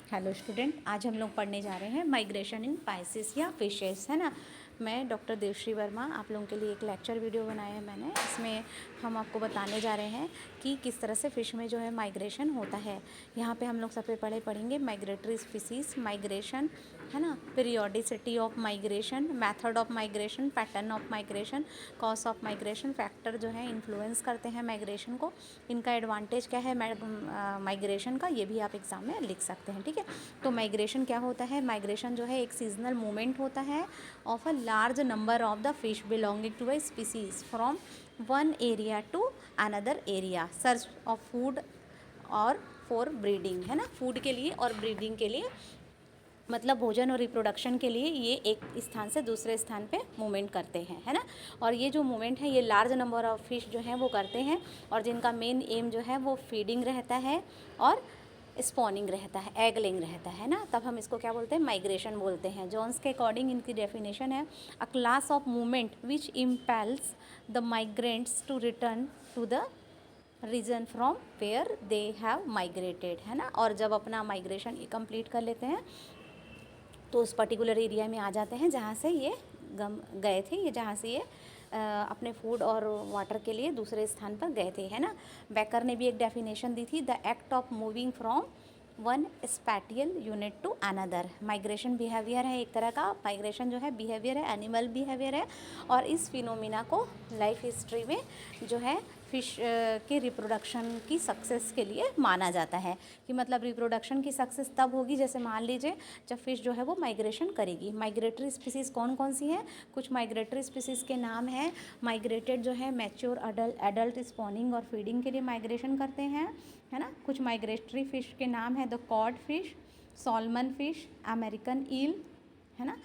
Hello student, आज हम लोग पढ़ने जा रहे हैं माइग्रेशन इन पाइसेस या फिशेस, है ना। मैं डॉक्टर देवश्री वर्मा आप लोगों के लिए एक लेक्चर वीडियो बनाया है मैंने। इसमें हम आपको बताने जा रहे हैं कि किस तरह से फ़िश में जो है माइग्रेशन होता है। यहाँ पे हम लोग सबसे पहले पढ़ेंगे माइग्रेटरी स्पीसीज, माइग्रेशन, है ना, periodicity of migration, method of migration, pattern of migration, cause of migration, factor जो है इन्फ्लुएंस करते हैं माइग्रेशन को, इनका एडवांटेज क्या है माइग्रेशन का, ये भी आप एग्ज़ाम में लिख सकते हैं, ठीक है। तो माइग्रेशन क्या होता है? माइग्रेशन जो है एक सीजनल मूवमेंट होता है of a large number of the fish belonging to a species from one area to another area, search of food और फॉर ब्रीडिंग, है ना, फूड के लिए और ब्रीडिंग के लिए, मतलब भोजन और रिप्रोडक्शन के लिए ये एक स्थान से दूसरे स्थान पे मूवमेंट करते हैं, है ना। और ये जो मूवमेंट है ये लार्ज नंबर ऑफ फिश जो हैं वो करते हैं, और जिनका मेन एम जो है वो फीडिंग रहता है और स्पॉनिंग रहता है, एग लेइंग रहता है ना। तब हम इसको क्या बोलते हैं? माइग्रेशन बोलते हैं। जॉन्स के अकॉर्डिंग इनकी डेफिनेशन है a class of movement which impels the migrants to return to the region from where they have migrated, है ना। और जब अपना माइग्रेशन कंप्लीट कर लेते हैं तो उस पर्टिकुलर एरिया में आ जाते हैं जहाँ से ये गए थे, ये जहाँ से ये अपने फूड और वाटर के लिए दूसरे स्थान पर गए थे, है ना। बेकर ने भी एक डेफिनेशन दी थी, the act of moving from one spatial unit to another. Migration behaviour है एक तरह का, माइग्रेशन जो है बिहेवियर है, एनिमल बिहेवियर है, और इस फिनोमिना को लाइफ हिस्ट्री में जो है फिश के रिप्रोडक्शन की सक्सेस के लिए माना जाता है। कि मतलब रिप्रोडक्शन की सक्सेस तब होगी जैसे मान लीजिए जब फिश जो है वो माइग्रेशन करेगी। माइग्रेटरी स्पीसीज़ कौन कौन सी हैं? कुछ माइग्रेटरी स्पीसीज़ के नाम हैं। माइग्रेटेड जो है मैच्योर एडल्ट स्पॉनिंग और फीडिंग के लिए माइग्रेशन करते हैं, है ना। कुछ माइग्रेटरी फिश के नाम है the cod fish, salmon fish, American eel, है ना,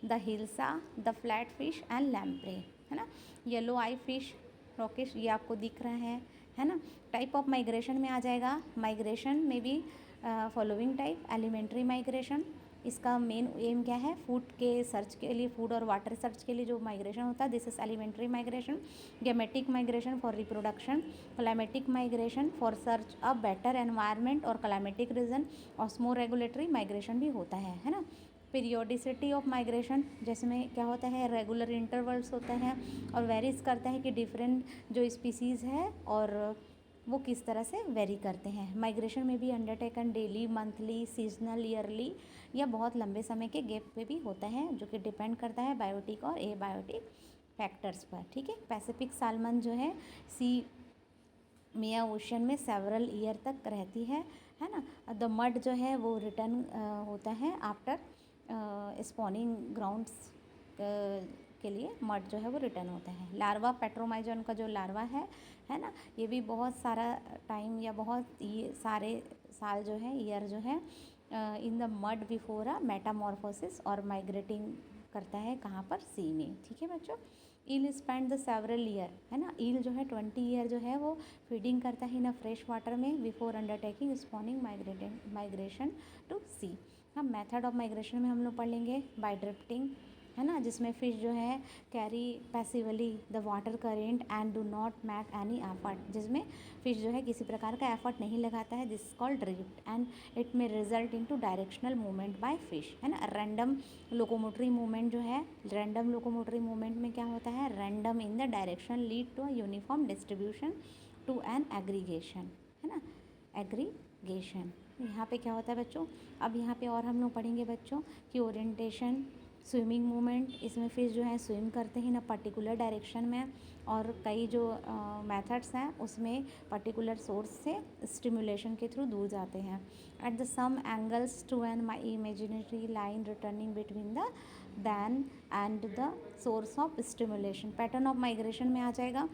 the hilsa, the flat fish and lamprey, है ना। येलो आई फिश, रॉकेश, ये आपको दिख रहा है ना। टाइप ऑफ माइग्रेशन में आ जाएगा, माइग्रेशन में भी फॉलोइंग टाइप, एलिमेंट्री माइग्रेशन, इसका मेन एम क्या है? फूड के सर्च के लिए, फूड और वाटर सर्च के लिए जो माइग्रेशन होता है, this is elementary migration. Gametic migration for reproduction, climatic migration for search a better environment और climatic region, osmoregulatory migration भी होता है ना। पीरियोडिसिटी ऑफ माइग्रेशन, जिसमें क्या होता है? रेगुलर इंटरवल्स होते हैं और वेरीज करता है कि डिफरेंट जो स्पीसीज़ है और वो किस तरह से वेरी करते हैं। माइग्रेशन में भी undertaken daily, monthly, seasonal, yearly या बहुत लंबे समय के गैप पे भी होता है, जो कि डिपेंड करता है बायोटिक और एबायोटिक फैक्टर्स पर, ठीक है। पैसिफिक सालमन जो है सी मिया ओशन में सेवरल ईयर तक रहती है ना। द मड जो है वो रिटर्न होता है आफ्टर स्पॉनिंग ग्राउंड्स के लिए मड जो है वो रिटर्न होता है। लार्वा पेट्रोमाइजन का जो लार्वा है ना, ये भी बहुत सारा टाइम या बहुत ये सारे साल जो है, ईयर जो है, in the mud before a Metamorphosis और माइग्रेटिंग करता है कहाँ पर? सी में, ठीक है बच्चों। ईल स्पेंड द सेवरल ईयर, है ना, ईल जो है 20 ईयर जो है वो फीडिंग करता है इन फ्रेश वाटर में before undertaking spawning migration to sea. हाँ, मेथड ऑफ माइग्रेशन में हम लोग पढ़ लेंगे बाय ड्रिफ्टिंग, है ना, जिसमें फ़िश जो है carry passively the water current and do not make any effort, जिसमें फ़िश जो है किसी प्रकार का एफर्ट नहीं लगाता है, this called drift and it में result into directional movement by fish, है ना। रैंडम लोकोमोटरी मूवमेंट जो है, रैंडम लोकोमोटरी मूवमेंट में क्या होता है? Random in the direction lead to a uniform distribution to an aggregation, है ना, एग्रीगेशन। यहाँ पे क्या होता है बच्चों? अब यहाँ पे और हम लोग पढ़ेंगे बच्चों कि ओरिएंटेशन, स्विमिंग मूवमेंट, इसमें फिश जो है स्विम करते हैं ना पर्टिकुलर डायरेक्शन में, और कई जो मेथड्स हैं उसमें पर्टिकुलर सोर्स से स्टिमुलेशन के थ्रू दूर जाते हैं। At the some angles to an my imaginary line returning between the then and the source of stimulation. Pattern of migration में आ जाएगा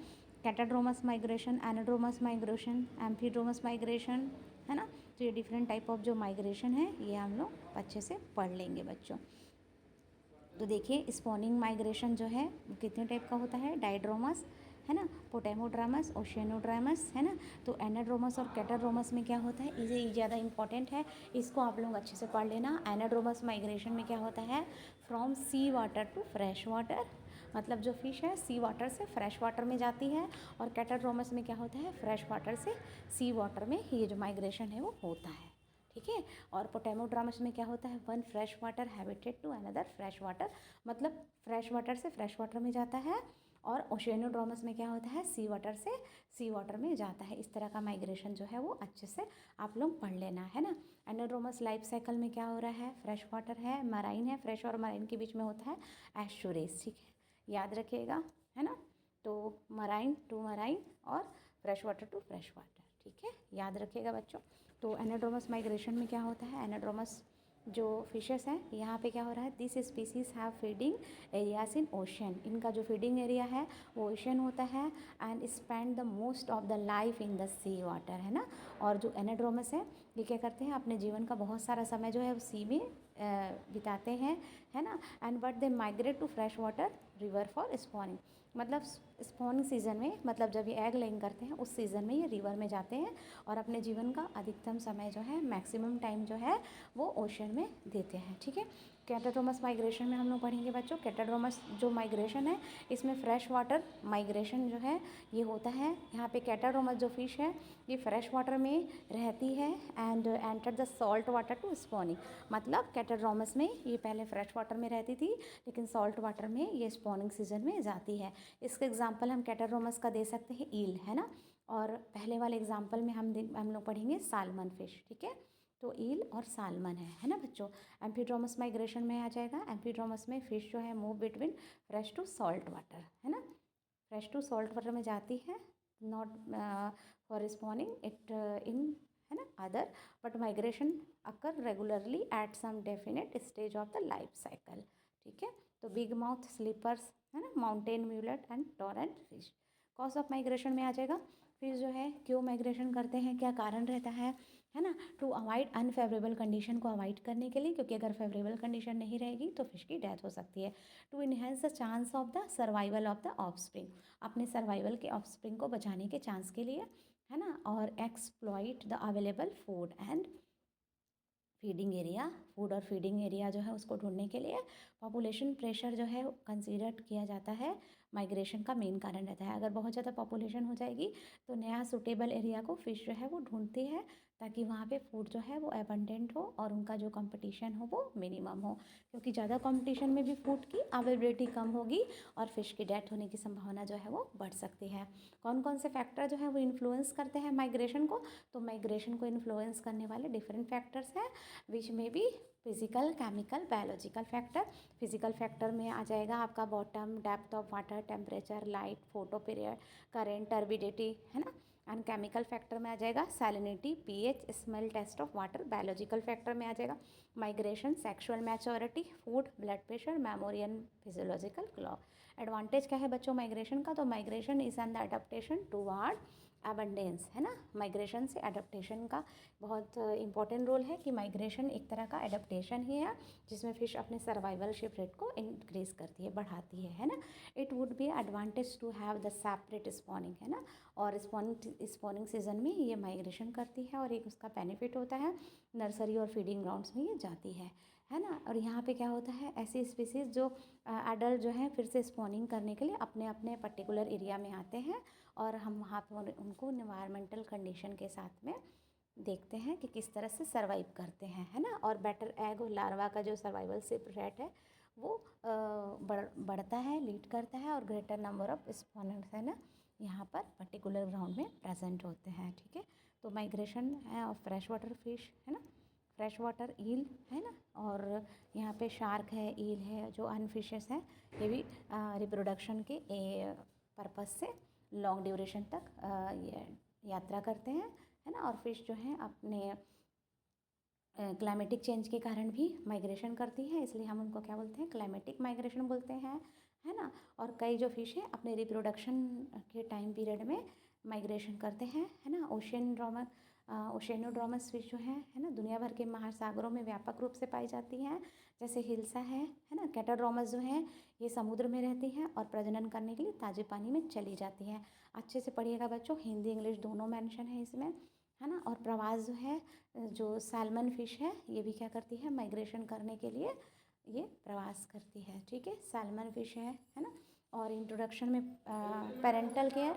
catadromous migration, anadromous migration, amphidromous migration, है ना। तो ये डिफरेंट टाइप ऑफ जो माइग्रेशन है ये हम लोग अच्छे से पढ़ लेंगे बच्चों। तो देखिए स्पॉनिंग माइग्रेशन जो है कितने टाइप का होता है? डाइड्रोमस, है ना, पोटेमोड्रामस, ओशियनोड्रामस, है ना। तो एनाड्रोमस और कैटाड्रोमस में क्या होता है? इसे ज़्यादा इंपॉर्टेंट है, इसको आप लोग अच्छे से पढ़ लेना। एनाड्रोमस माइग्रेशन में क्या होता है? From sea water to fresh water, मतलब जो फिश है सी वाटर से फ्रेश वाटर में जाती है, और कैटाड्रोमस में क्या होता है? फ्रेश वाटर से सी वाटर में ये जो माइग्रेशन है वो होता है। ठीक है। और पोटेमोड्रामस में क्या होता है, one fresh water habitat to another fresh water, मतलब फ्रेश वाटर से फ्रेश वाटर में जाता है। और ओशियनोड्रोमस में क्या होता है, सी वाटर से सी वाटर में जाता है। इस तरह का माइग्रेशन जो है वो अच्छे से आप लोग पढ़ लेना है ना। एनाड्रोमस लाइफ साइकिल में क्या हो रहा है, फ्रेश वाटर है, मराइन है, फ्रेश और मराइन के बीच में होता है एस्चुरेज, ठीक है, याद रखिएगा, है ना। तो मराइन टू मराइन और fresh water to fresh water, ठीक है, याद रखिएगा बच्चों। तो एनाड्रोमस माइग्रेशन में क्या होता है, एनाड्रोमस जो फिशेस हैं, यहाँ पे क्या हो रहा है, this species have feeding areas in ocean, इनका जो फीडिंग एरिया है वो ओशन होता है, and spend the most of the life in the sea water, है ना। और जो एनाड्रोमस है ये क्या करते हैं, अपने जीवन का बहुत सारा समय जो है वो सी में बिताते हैं, है ना। And but they migrate to fresh water river for spawning, मतलब स्पॉनिंग सीजन में, मतलब जब ये एग लेइंग करते हैं उस सीज़न में ये रिवर में जाते हैं और अपने जीवन का अधिकतम समय जो है, मैक्सिमम टाइम जो है वो ओशन में देते हैं, ठीक है। कैटाड्रोमस माइग्रेशन में हम लोग पढ़ेंगे बच्चों, कैटाड्रोमस जो माइग्रेशन है इसमें फ्रेश वाटर माइग्रेशन जो है ये होता है। यहाँ पे कैटाड्रोमस जो फिश है ये फ्रेश वाटर में रहती है and enter the salt water to spawning, मतलब कैटाड्रोमस में ये पहले फ्रेश वाटर में रहती थी लेकिन सॉल्ट वाटर में ये स्पॉनिंग सीजन में जाती है। इसका एग्जाम्पल हम कैटाड्रोमस का दे सकते हैं ईल, है ना। और पहले वाले एग्जाम्पल में हम लोग पढ़ेंगे सालमन फिश, ठीक है। तो ईल और सालमन है ना बच्चों। एम्फीड्रोमस माइग्रेशन में आ जाएगा, एम्फीड्रोमस में फ़िश जो है move between fresh to salt water, है ना, फ्रेश टू सॉल्ट वाटर में जाती है, not for spawning it in, है ना, other, but migration occur regularly at some definite stage of the life cycle, ठीक है। तो बिग माउथ स्लीपर्स, है ना, mountain mullet and torrent fish. Cause of migration में आ जाएगा, फिश जो है क्यों माइग्रेशन करते हैं, क्या कारण रहता है ना। टू अवॉइड अनफेवरेबल कंडीशन को अवॉइड करने के लिए, क्योंकि अगर फेवरेबल कंडीशन नहीं रहेगी तो फिश की डेथ हो सकती है। To enhance the chance of the survival of the offspring, अपने सर्वाइवल के ऑफस्प्रिंग को बचाने के चांस के लिए, है ना। और exploit the available food and feeding area, food और फीडिंग एरिया जो है उसको ढूंढने के लिए पॉपुलेशन प्रेशर जो है कंसीडर किया जाता है, माइग्रेशन का मेन कारण रहता है। अगर बहुत ज़्यादा पॉपुलेशन हो जाएगी तो नया सूटेबल एरिया को फिश जो है वो ढूंढती है ताकि वहाँ पे फूड जो है वो एबंडेंट हो और उनका जो कंपटीशन हो वो मिनिमम हो, क्योंकि ज़्यादा कंपटीशन में भी फूड की अवेलेबिलिटी कम होगी और फिश की डेथ होने की संभावना जो है वो बढ़ सकती है। कौन कौन से फैक्टर जो है वो इन्फ्लुएंस करते हैं माइग्रेशन को, तो माइग्रेशन को इन्फ्लुएंस करने वाले डिफरेंट फैक्टर्स हैं, विच में be physical, chemical, biological factor. Physical factor में आ जाएगा आपका bottom, depth of water, temperature, light, photo period, current, turbidity, है ना। एंड केमिकल फैक्टर में आ जाएगा salinity, pH, smell, taste of water. Biological factor में आ जाएगा migration, sexual maturity, food, blood pressure, memory and physiological clock. Advantage क्या है बच्चों माइग्रेशन का, तो migration is an the adaptation toward abundance, है ना। माइग्रेशन से अडेप्टेशन का बहुत इंपॉर्टेंट रोल है कि माइग्रेशन एक तरह का एडेप्टेशन ही है जिसमें फिश अपने सर्वाइवलशिप रेट को इंक्रीज करती है, बढ़ाती है ना। It would be advantage to have the separate spawning, है ना। और स्पॉनिंग सीजन में ये माइग्रेशन करती है और एक उसका बेनिफिट होता है, नर्सरी और फीडिंग ग्राउंड्स में ये जाती है ना। और यहाँ पे क्या होता है, ऐसी स्पीसीज़ जो एडल्ट जो है फिर से स्पॉनिंग करने के लिए अपने अपने पर्टिकुलर एरिया में आते हैं और हम वहाँ पर उनको इन्वायरमेंटल कंडीशन के साथ में देखते हैं कि किस तरह से सर्वाइव करते हैं, है ना। और बेटर एग और लार्वा का जो सर्वाइवलशिप रेट है वो बढ़ता है, लीड करता है और ग्रेटर नंबर ऑफ स्पॉनर्स, है ना, यहाँ पर पर्टिकुलर ग्राउंड में प्रेजेंट होते हैं, ठीक है। तो माइग्रेशन है ऑफ फ्रेश वाटर फिश, है ना, फ्रेश वाटर ईल, है ना। और यहाँ पे शार्क है, ईल है, जो अन्य फिशेस हैं ये भी रिप्रोडक्शन के पर्पज़ से लॉन्ग ड्यूरेशन तक ये यात्रा करते हैं, है ना। और फिश जो है अपने क्लाइमेटिक चेंज के कारण भी माइग्रेशन करती है, इसलिए हम उनको क्या बोलते हैं, क्लाइमेटिक माइग्रेशन बोलते हैं, है ना। और कई जो फिश हैं अपने रिप्रोडक्शन के टाइम पीरियड में माइग्रेशन करते हैं, है ना। ओशेनोड्रोमस फिश जो है ना, दुनिया भर के महासागरों में व्यापक रूप से पाई जाती हैं, जैसे हिल्सा है ना। कैटाड्रोमस जो हैं ये समुद्र में रहती हैं और प्रजनन करने के लिए ताजे पानी में चली जाती हैं। अच्छे से पढ़िएगा बच्चों, हिंदी इंग्लिश दोनों मेंशन है इसमें, है ना। और प्रवास जो है, जो सैल्मन फिश है ये भी क्या करती है, माइग्रेशन करने के लिए ये प्रवास करती है, ठीक है, सैल्मन फिश है ना। और इंट्रोडक्शन में पेरेंटल केयर